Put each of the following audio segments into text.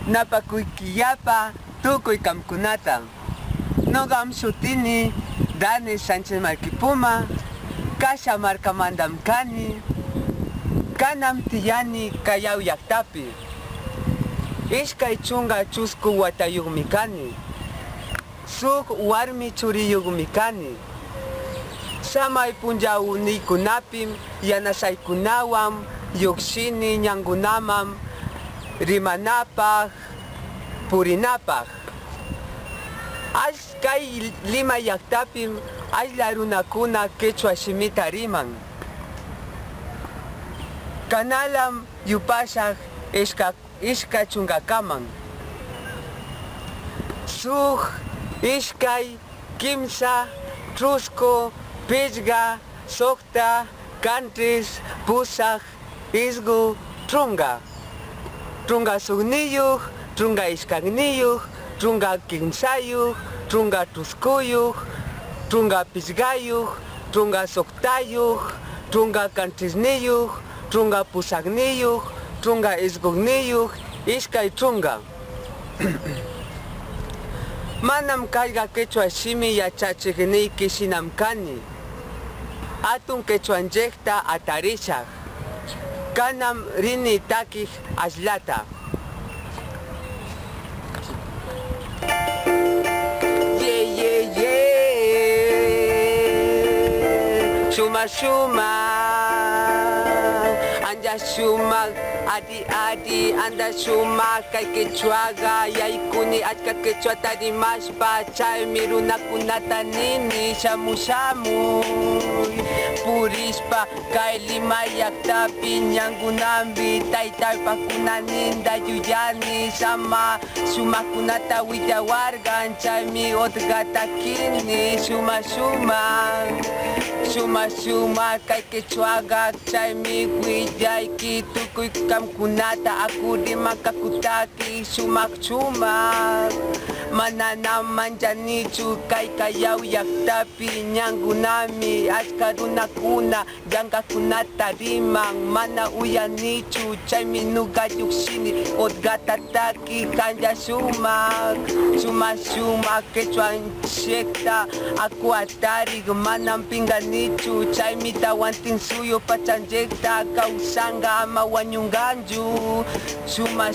napakuykillapa tukuy kamkunata. Noqam shutini Dani Sánchez Malkipuma, kasha markamandam kani, kanam tiyani Callao llaqtapi. Ishkay chunga chusku watayuqmi kani, suk warmi churiyuqmi kani. Samay punllawniykunapim yanasaykunawan lluqsini ñankunamam rimanapaq, purinapaq. Kay Lima llaqtapim aylla runakuna quechua shimita riman. Kanalam yupashaq ishka chungakaman. Suk, ishkay, kimsa, trusco, pichga, sokta, kantris, pusaq, isgu, trunga. Trunga sugniyuq, trunga ishkagniyuq, trunga kimsayuq, trunga truskuyuq, trunga pichgayuq, trunga soktayuq, trunga kantrisniyuq, trunga pusagniyuq, trunga isgugniyuq, ishkay trunga. Manam kayqa quechua shimi yachachiqniyki shinam kani. Atun quechuanchikta atarishaq. Kanam rini takiq ashlata. Shuma shuma, anja shuma, adi anda shuma, kay quechuaga, yaykuni achka quechua tarimashpa, chaymi runakunata nini shamu purishpa, kay Lima llaqtapi ñankunambi, taytaypakuna ninda yuyani, sama shumakunata willawargan, chaymi otqata kini, shuma shuma, kay quechuaga, chaymi willayki, tukuy kamkunata akurima kakutaki, shumaq. Mananam manchanichu kay Callao llaqtapi ñankunami, achka runakuna llankakunata riman, mana uyanichu, chaymi nuqa lluqsini, otqata taki, kanlla shumaq, quechuanchikta aku atarik, manam pinganichu, chaymi tawantin suyu pachanchikta, kawsanga ama wañunganchu. Shuma,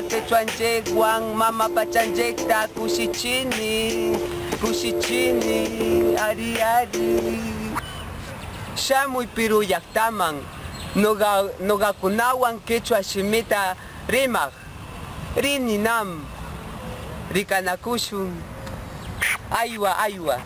quechuanchikwan mama pachanchikta, kushichini, ari. Shamuy Piru llaqtaman, noqakunawan quechua shimita rimaq, rininam, rikanakushun, aywa.